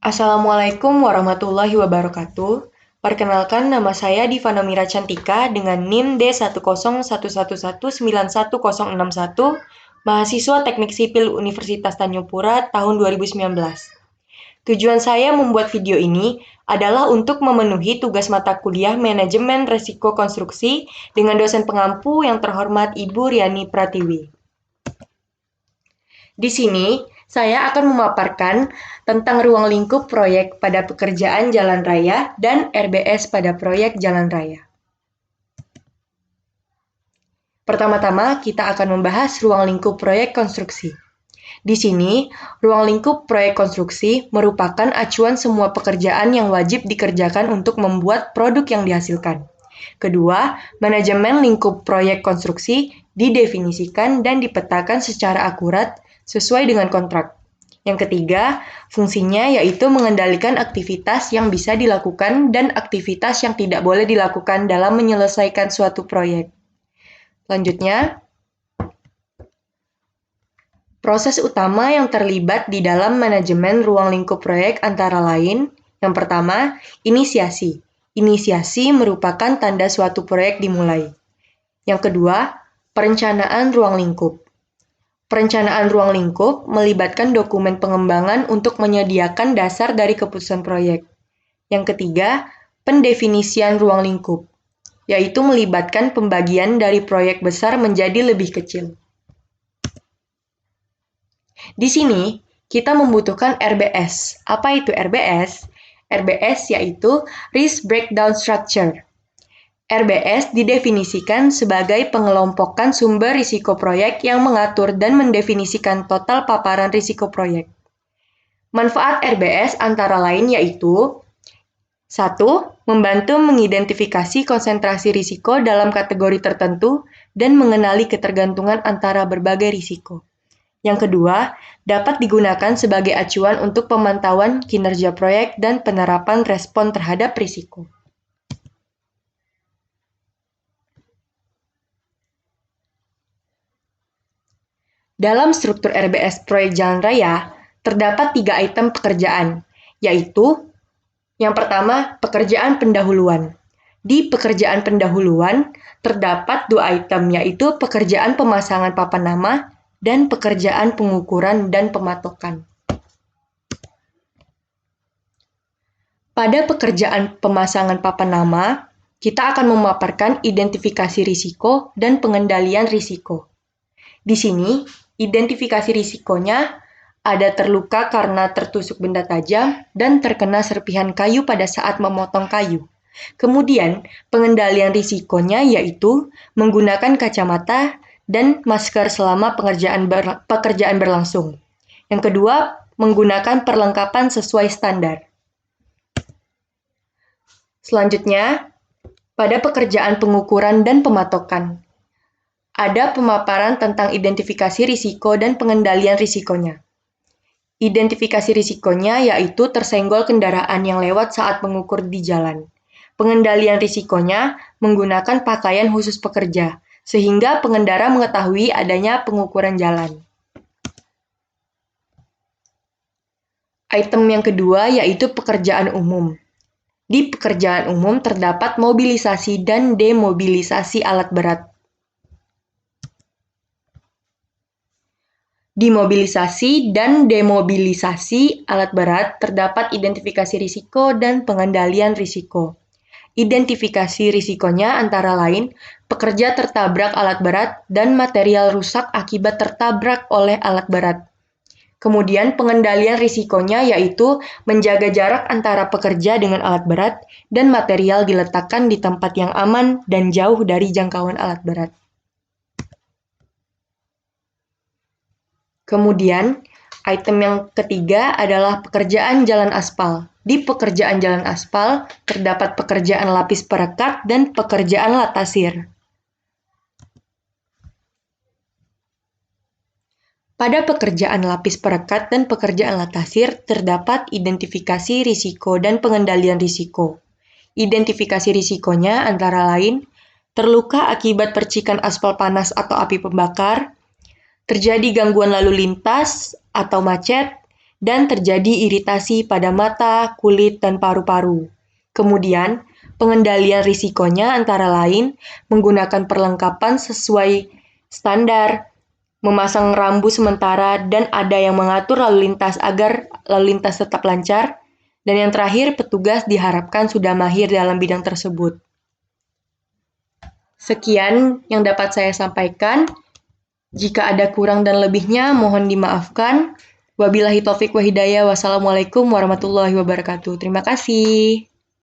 Assalamualaikum warahmatullahi wabarakatuh. Perkenalkan, nama saya Diva Nomira Cantika dengan NIM D101119161, mahasiswa Teknik Sipil Universitas Tanjung Pura tahun 2019. Tujuan saya membuat video ini adalah untuk memenuhi tugas mata kuliah Manajemen Resiko Konstruksi dengan dosen pengampu yang terhormat Ibu Riani Pratiwi. Di sini, saya akan memaparkan tentang ruang lingkup proyek pada pekerjaan jalan raya dan RBS pada proyek jalan raya. Pertama-tama, kita akan membahas ruang lingkup proyek konstruksi. Di sini, ruang lingkup proyek konstruksi merupakan acuan semua pekerjaan yang wajib dikerjakan untuk membuat produk yang dihasilkan. Kedua, manajemen lingkup proyek konstruksi didefinisikan dan dipetakan secara akurat sesuai dengan kontrak. Yang ketiga, fungsinya yaitu mengendalikan aktivitas yang bisa dilakukan dan aktivitas yang tidak boleh dilakukan dalam menyelesaikan suatu proyek. Selanjutnya, proses utama yang terlibat di dalam manajemen ruang lingkup proyek antara lain, yang pertama, inisiasi. Inisiasi merupakan tanda suatu proyek dimulai. Yang kedua, perencanaan ruang lingkup. Perencanaan ruang lingkup melibatkan dokumen pengembangan untuk menyediakan dasar dari keputusan proyek. Yang ketiga, pendefinisian ruang lingkup, yaitu melibatkan pembagian dari proyek besar menjadi lebih kecil. Di sini, kita membutuhkan RBS. Apa itu RBS? RBS yaitu Risk Breakdown Structure. RBS didefinisikan sebagai pengelompokan sumber risiko proyek yang mengatur dan mendefinisikan total paparan risiko proyek. Manfaat RBS antara lain yaitu 1. Membantu mengidentifikasi konsentrasi risiko dalam kategori tertentu dan mengenali ketergantungan antara berbagai risiko. Yang kedua, dapat digunakan sebagai acuan untuk pemantauan kinerja proyek dan penerapan respon terhadap risiko. Dalam struktur RBS proyek jalan raya, terdapat 3 item pekerjaan, yaitu yang pertama, pekerjaan pendahuluan. Di pekerjaan pendahuluan, terdapat 2 item, yaitu pekerjaan pemasangan papan nama dan pekerjaan pengukuran dan pematokan. Pada pekerjaan pemasangan papan nama, kita akan memaparkan identifikasi risiko dan pengendalian risiko. Di sini, identifikasi risikonya ada terluka karena tertusuk benda tajam dan terkena serpihan kayu pada saat memotong kayu. Kemudian, pengendalian risikonya yaitu menggunakan kacamata dan masker selama pekerjaan berlangsung. Yang kedua, menggunakan perlengkapan sesuai standar. Selanjutnya, pada pekerjaan pengukuran dan pematokan, ada pemaparan tentang identifikasi risiko dan pengendalian risikonya. Identifikasi risikonya yaitu tersenggol kendaraan yang lewat saat mengukur di jalan. Pengendalian risikonya menggunakan pakaian khusus pekerja, sehingga pengendara mengetahui adanya pengukuran jalan. Item yang kedua yaitu pekerjaan umum. Di pekerjaan umum terdapat mobilisasi dan demobilisasi alat berat. Di mobilisasi dan demobilisasi alat berat terdapat identifikasi risiko dan pengendalian risiko. Identifikasi risikonya antara lain pekerja tertabrak alat berat dan material rusak akibat tertabrak oleh alat berat. Kemudian pengendalian risikonya yaitu menjaga jarak antara pekerja dengan alat berat dan material diletakkan di tempat yang aman dan jauh dari jangkauan alat berat. Kemudian, item yang ketiga adalah pekerjaan jalan aspal. Di pekerjaan jalan aspal, terdapat pekerjaan lapis perekat dan pekerjaan latasir. Pada pekerjaan lapis perekat dan pekerjaan latasir, terdapat identifikasi risiko dan pengendalian risiko. Identifikasi risikonya antara lain, terluka akibat percikan aspal panas atau api pembakar, terjadi gangguan lalu lintas atau macet, dan terjadi iritasi pada mata, kulit, dan paru-paru. Kemudian, pengendalian risikonya antara lain menggunakan perlengkapan sesuai standar, memasang rambu sementara, dan ada yang mengatur lalu lintas agar lalu lintas tetap lancar. Dan yang terakhir, petugas diharapkan sudah mahir dalam bidang tersebut. Sekian yang dapat saya sampaikan. Jika ada kurang dan lebihnya, mohon dimaafkan. Wabillahi taufik wa hidayah. Wassalamualaikum warahmatullahi wabarakatuh. Terima kasih.